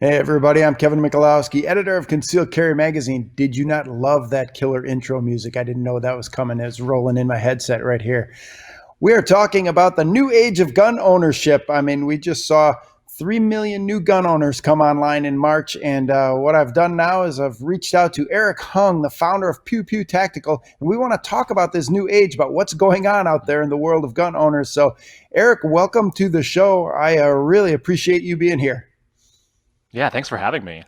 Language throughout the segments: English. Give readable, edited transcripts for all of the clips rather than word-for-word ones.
Hey everybody, I'm Kevin Michalowski, editor of Concealed Carry Magazine. Did you not love that killer intro music? I didn't know that was coming. It was rolling in my headset right here. We are talking about the new age of gun ownership. I mean, we just saw 3 million new gun owners come online in March. And what I've done now is I've reached out to Eric Hung, the founder of Pew Pew Tactical. And we want to talk about this new age, about what's going on out there in the world of gun owners. So, Eric, welcome to the show. I really appreciate you being here. Yeah, thanks for having me.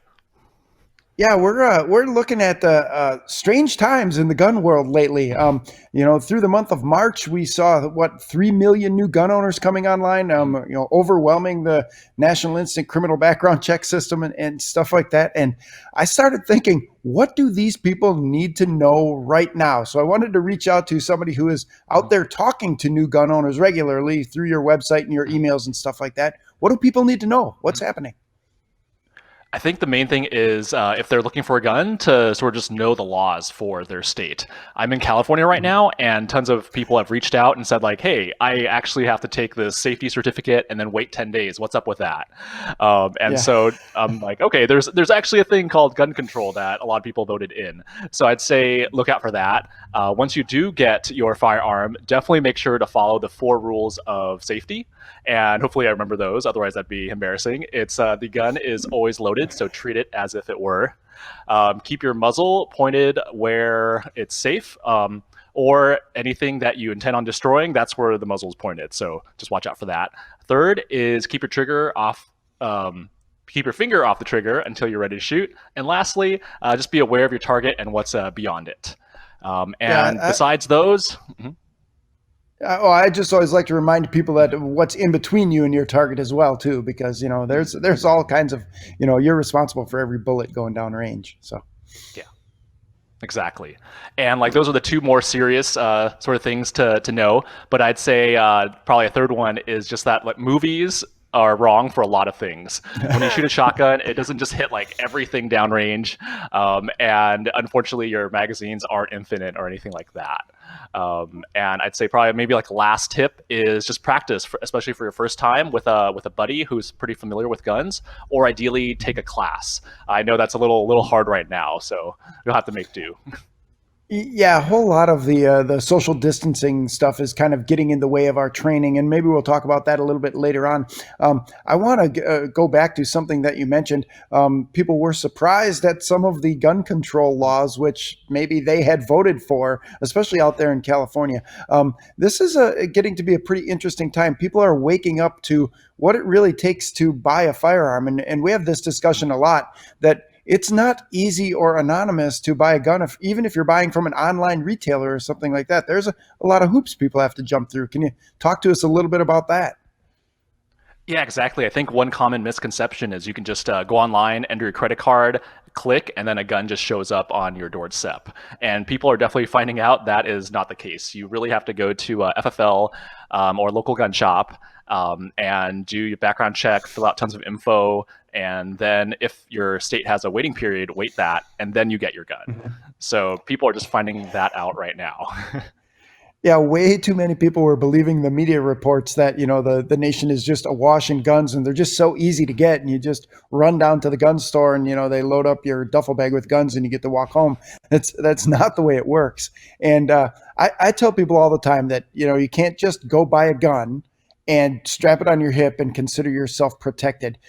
Yeah, we're looking at the strange times in the gun world lately. Through the month of March, we saw 3 million new gun owners coming online. Overwhelming the National Instant Criminal Background Check System and stuff like that. And I started thinking, what do these people need to know right now? So I wanted to reach out to somebody who is out there talking to new gun owners regularly through your website and your emails and stuff like that. What do people need to know? What's happening? I think the main thing is if they're looking for a gun to sort of just know the laws for their state. I'm in California right now, and tons of people have reached out and said like, "Hey, I actually have to take this safety certificate and then wait 10 days. What's up with that?" And Yeah. so I'm like, "Okay, there's actually a thing called gun control that a lot of people voted in." So I'd say look out for that. Once you do get your firearm, definitely make sure to follow the 4 rules of safety. And hopefully I remember those. Otherwise, that'd be embarrassing. It's the gun is always loaded, so treat it as if it were. Keep your muzzle pointed where it's safe, or anything that you intend on destroying. That's where the muzzle is pointed. So just watch out for that. Third is keep your trigger off. Keep your finger off the trigger until you're ready to shoot. And lastly, just be aware of your target and what's beyond it. And Yeah. besides those, I just always like to remind people that what's in between you and your target as well, too, because there's all kinds of you're responsible for every bullet going down range. So yeah. Exactly. And like those are the 2 more serious sort of things to know. But I'd say probably a third one is just that like movies are wrong for a lot of things. When you shoot a shotgun, it doesn't just hit like everything downrange. And unfortunately, your magazines aren't infinite or anything like that. And I'd say probably maybe like last tip is just practice, especially for your first time with a buddy who's pretty familiar with guns, or ideally take a class. I know that's a little hard right now, so you'll have to make do. yeah, a whole lot of the social distancing stuff is kind of getting in the way of our training, and maybe we'll talk about that a little bit later on. I want to go back to something that you mentioned. People were surprised at some of the gun control laws, which maybe they had voted for, especially out there in California. This is getting to be a pretty interesting time. People are waking up to what it really takes to buy a firearm, and we have this discussion a lot that it's not easy or anonymous to buy a gun, even if you're buying from an online retailer or something like that. There's a lot of hoops people have to jump through. Can you talk to us a little bit about that? Yeah, exactly. I think one common misconception is you can just go online, enter your credit card, click, and then a gun just shows up on your doorstep. And people are definitely finding out that is not the case. You really have to go to FFL or local gun shop and do your background check, fill out tons of info, and then if your state has a waiting period, wait that, and then you get your gun. So people are just finding that out right now. Yeah, way too many people were believing the media reports that the nation is just awash in guns and they're just so easy to get, and you just run down to the gun store and they load up your duffel bag with guns and you get to walk home. That's not the way it works. And I tell people all the time that you can't just go buy a gun and strap it on your hip and consider yourself protected.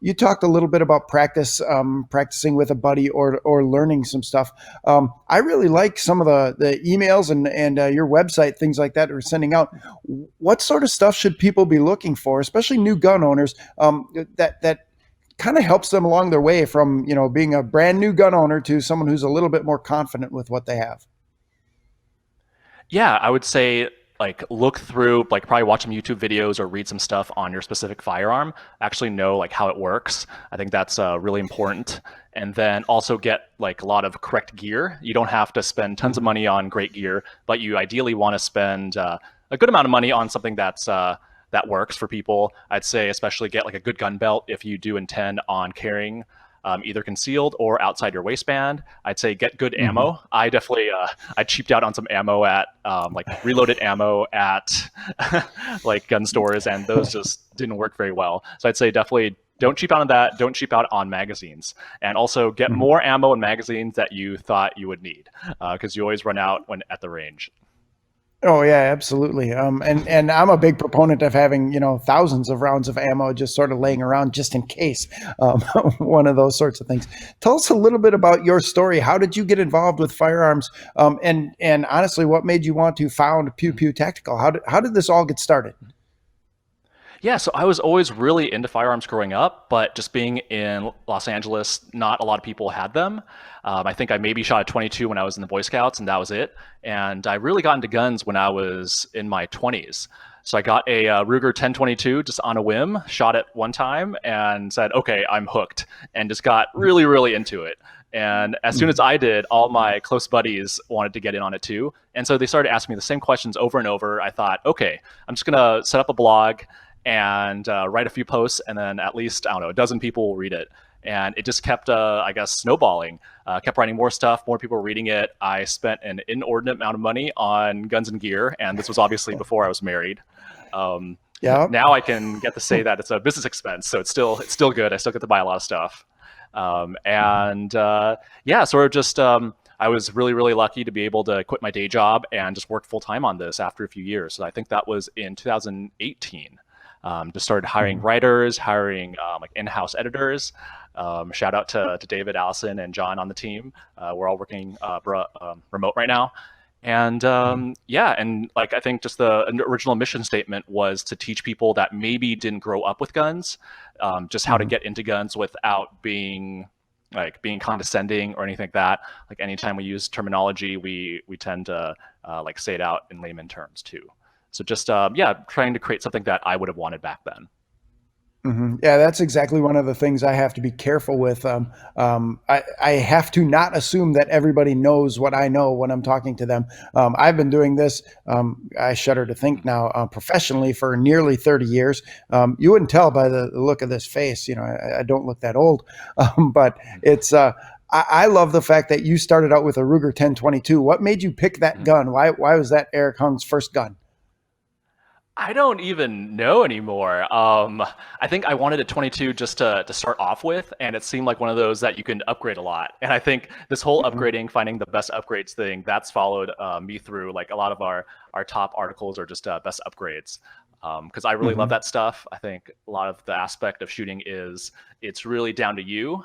You talked a little bit about practicing with a buddy or learning some stuff. I really like some of the emails and your website, things like that, are sending out. What sort of stuff should people be looking for, especially new gun owners, that kind of helps them along their way from being a brand new gun owner to someone who's a little bit more confident with what they have? Yeah, I would say like look through, like probably watch some YouTube videos or read some stuff on your specific firearm. Actually know like how it works. I think that's really important. And then also get like a lot of correct gear. You don't have to spend tons of money on great gear, but you ideally want to spend a good amount of money on something that works for people. I'd say especially get like a good gun belt if you do intend on carrying either concealed or outside your waistband. I'd say get good Mm-hmm. ammo. I definitely I cheaped out on some ammo at like reloaded ammo at like gun stores, and those just didn't work very well. So I'd say definitely don't cheap out on that. Don't cheap out on magazines, and also get Mhm. more ammo and magazines that you thought you would need, because you always run out when at the range. Oh yeah, absolutely. And I'm a big proponent of having thousands of rounds of ammo just sort of laying around just in case. Um, one of those sorts of things. Tell us a little bit about your story. How did you get involved with firearms? And honestly, what made you want to found Pew Pew Tactical? How did this all get started? Yeah, so I was always really into firearms growing up, but just being in Los Angeles, not a lot of people had them. I think I maybe shot a 22 when I was in the Boy Scouts, and that was it. And I really got into guns when I was in my 20s. So I got a Ruger 1022 just on a whim, shot it one time, and said, "Okay, I'm hooked," and just got really, really into it. And as soon as Mhm. I did, all my close buddies wanted to get in on it too. And so they started asking me the same questions over and over. I thought, okay, I'm just going to set up a blog and write a few posts, and then at least, I don't know, a dozen people will read it. And it just kept, I guess, snowballing. Kept writing more stuff, more people were reading it. I spent an inordinate amount of money on guns and gear, and this was obviously before I was married. Um, Yeah. Now I can get to say that it's a business expense, so it's still good. I still get to buy a lot of stuff, and yeah, sort of just I was really really lucky to be able to quit my day job and just work full time on this after a few years. So I think that was in 2018. Just started hiring Mhm. writers, hiring like in-house editors. Shout out to David, Allison, and John on the team. We're all working remote right now. And Mhm. yeah, and like I think just the original mission statement was to teach people that maybe didn't grow up with guns, just how to Mhm. get into guns without being condescending or anything like that. Like anytime we use terminology, we tend to like say it out in layman terms too. So just yeah, trying to create something that I would have wanted back then. Yeah, that's exactly one of the things I have to be careful with. I have to not assume that everybody knows what I know when I'm talking to them. I've been doing this, I shudder to think now, professionally for nearly 30 years. You wouldn't tell by the look of this face. I don't look that old, but it's. I love the fact that you started out with a Ruger 1022. What made you pick that Mhm. gun? Why was that Eric Hung's first gun? I don't even know anymore. I think I wanted a 22 just to start off with, and it seemed like one of those that you can upgrade a lot. And I think this whole Mhm. upgrading, finding the best upgrades thing, that's followed me through. Like a lot of our top articles are just best upgrades. Because I really love Mhm. that stuff. I think a lot of the aspect of shooting is it's really down to you,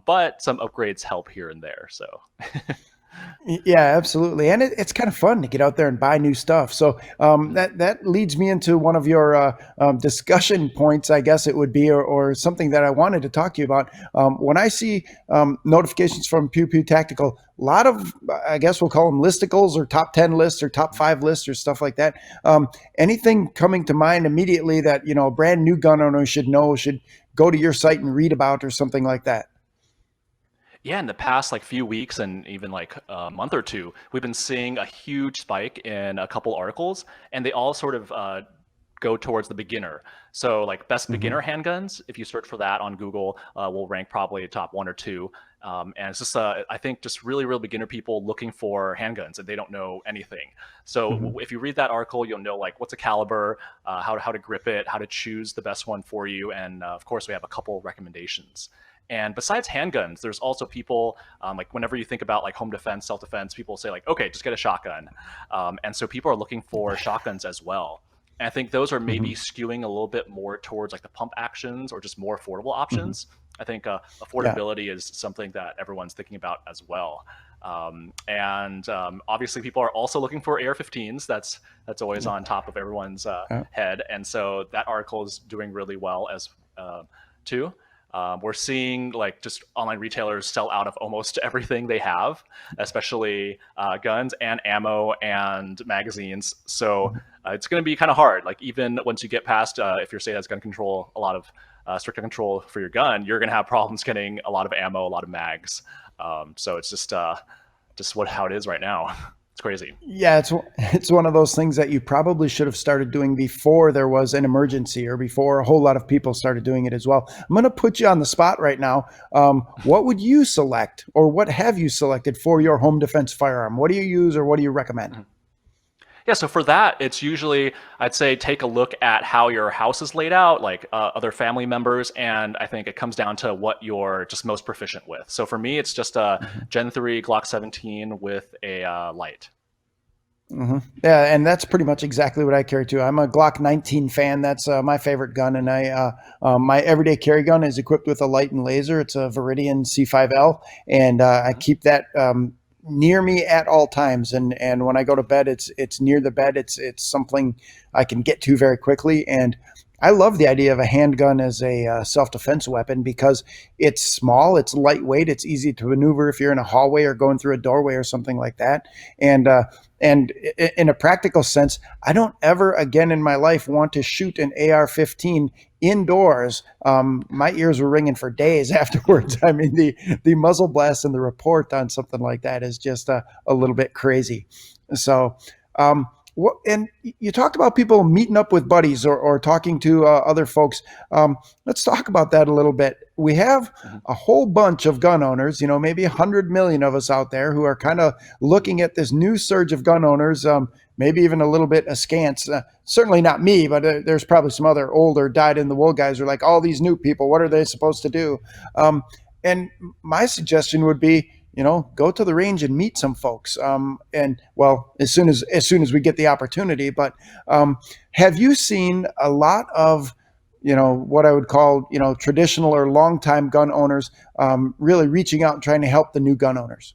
but some upgrades help here and there. So Yeah, absolutely, and it's kind of fun to get out there and buy new stuff. So that leads me into one of your discussion points, I guess it would be, or something that I wanted to talk to you about. When I see notifications from Pew Pew Tactical, a lot of, I guess we'll call them listicles or top 10 lists or top 5 lists or stuff like that. Anything coming to mind immediately that a brand new gun owner should know, should go to your site and read about, or something like that? yeah, in the past like few weeks and even like a month or two, we've been seeing a huge spike in a couple articles, and they all sort of go towards the beginner. So like best Hmm. beginner handguns, if you search for that on Google, will rank probably top one or two. And it's just I think just really real beginner people looking for handguns and they don't know anything. So Hmm. if you read that article, you'll know like what's a caliber, how to grip it, how to choose the best one for you, and of course we have a couple recommendations. And besides handguns, there's also people like whenever you think about like home defense, self defense, people say like, okay, just get a shotgun. And so people are looking for shotguns as well. And I think those are maybe Hmm. skewing a little bit more towards like the pump actions or just more affordable Hmm. options. I think Yeah. affordability is something that everyone's thinking about as well. And obviously, people are also looking for AR-15s. That's always on top of everyone's Yeah. head, and so that article is doing really well as too. We're seeing like just online retailers sell out of almost everything they have, especially guns and ammo and magazines. So it's going to be kind of hard. Like even once you get past, if your state has gun control, a lot of strict control for your gun, you're going to have problems getting a lot of ammo, a lot of mags. So it's just what how it is right now. It's crazy. Yeah, it's one of those things that you probably should have started doing before there was an emergency or before a whole lot of people started doing it as well. I'm going to put you on the spot right now. What would you select, or what have you selected for your home defense firearm? What do you use, or what do you recommend? Yeah, so for that, it's usually, I'd say, take a look at how your house is laid out, like other family members, and I think it comes down to what you're just most proficient with. So for me, it's just a Mhm. Gen 3 Glock 17 with a light. Hmm. Yeah, and that's pretty much exactly what I carry too. I'm a Glock 19 fan. That's my favorite gun, and my everyday carry gun is equipped with a light and laser. It's a Viridian C5L, and I Mhm. keep that near me at all times. And when I go to bed, it's near the bed. It's something I can get to very quickly, and I love the idea of a handgun as a self defense weapon because it's small, it's lightweight, it's easy to maneuver if you're in a hallway or going through a doorway or something like that, and and in a practical sense, I don't ever again in my life want to shoot an AR-15 indoors. My ears were ringing for days afterwards. I mean, the muzzle blast and the report on something like that is just a little bit crazy. So, what, and you talked about people meeting up with buddies or talking to other folks. Let's talk about that a little bit. We have Mhm. a whole bunch of gun owners, maybe 100 million of us out there who are kind of looking at this new surge of gun owners, maybe even a little bit askance. Certainly not me, but there's probably some other older dyed in the wool guys who are like, all these new people, what are they supposed to do? Um, and my suggestion would be, go to the range and meet some folks. And well, as soon as we get the opportunity. But have you seen a lot of what I would call traditional or longtime gun owners really reaching out and trying to help the new gun owners?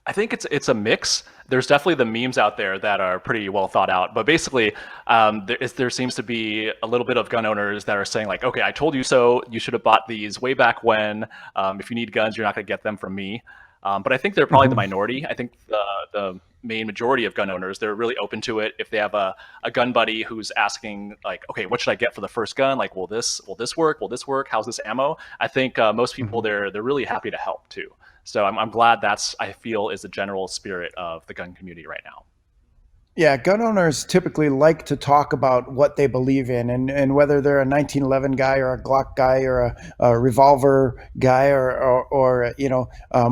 I think it's a mix. There's definitely the memes out there that are pretty well thought out, but basically, there seems to be a little bit of gun owners that are saying like, "Okay, I told you so. You should have bought these way back when. If you need guns, you're not going to get them from me." But I think they're probably the Mm-hmm. minority. I think the main majority of gun owners, they're really open to it. If they have a gun buddy who's asking like, "Okay, what should I get for the first gun? Like, will this work? Will this work? How's this ammo?" I think most people Mm-hmm. they're really happy to help too. So I'm glad that's I feel is the general spirit of the gun community right now. Yeah, gun owners typically like to talk about what they believe in, and whether they're a 1911 guy or a Glock guy or a revolver guy or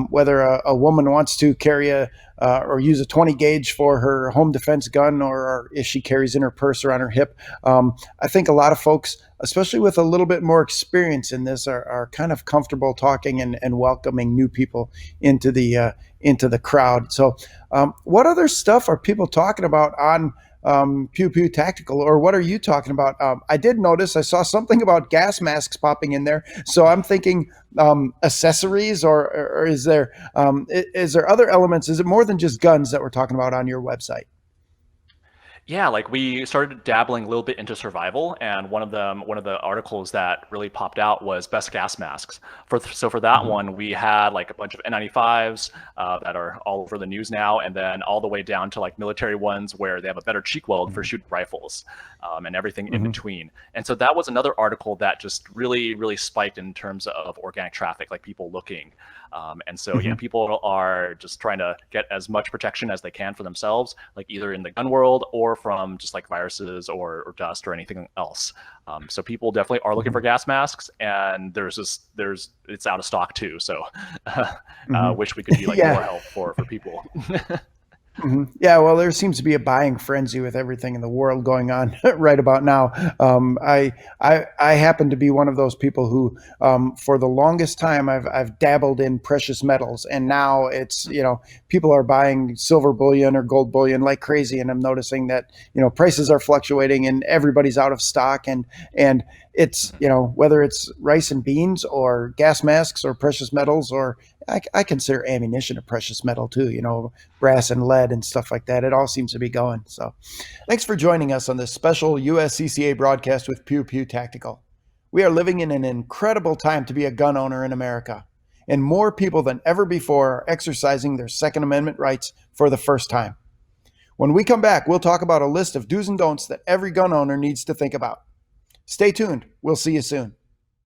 whether a woman wants to carry or use a 20 gauge for her home defense gun or if she carries in her purse or on her hip. I think a lot of folks, especially with a little bit more experience in this, are kind of comfortable talking and welcoming new people into the crowd. So what other stuff are people talking about on Pew Pew Tactical, or what are you talking about? I did notice I saw something about gas masks popping in there, so I'm thinking accessories, or is there other elements? Is it more than just guns that we're talking about on your website? Yeah, like we started dabbling a little bit into survival, and one of the articles that really popped out was best gas masks. For that Mm-hmm. one, we had like a bunch of N95s that are all over the news now, and then all the way down to like military ones where they have a better cheek weld for shooting rifles, and everything in Mm-hmm. between. And so that was another article that just really spiked in terms of organic traffic, like people looking. And so, yeah, Mm-hmm. people are just trying to get as much protection as they can for themselves, like either in the gun world or from just like viruses or dust or anything else. So people definitely are looking Mm-hmm. for gas masks, and there's it's out of stock too. So, Mm-hmm. wish we could be like more Yeah. help for people. Mhm. Yeah, well, there seems to be a buying frenzy with everything in the world going on right about now. I happen to be one of those people who, for the longest time, I've dabbled in precious metals, and now it's people are buying silver bullion or gold bullion like crazy, and I'm noticing that prices are fluctuating and everybody's out of stock, and it's whether it's rice and beans or gas masks or precious metals or I consider ammunition a precious metal too. Brass and lead and stuff like that. It all seems to be going. So, thanks for joining us on this special USCCA broadcast with Pew Pew Tactical. We are living in an incredible time to be a gun owner in America, and more people than ever before are exercising their Second Amendment rights for the first time. When we come back, we'll talk about a list of do's and don'ts that every gun owner needs to think about. Stay tuned. We'll see you soon.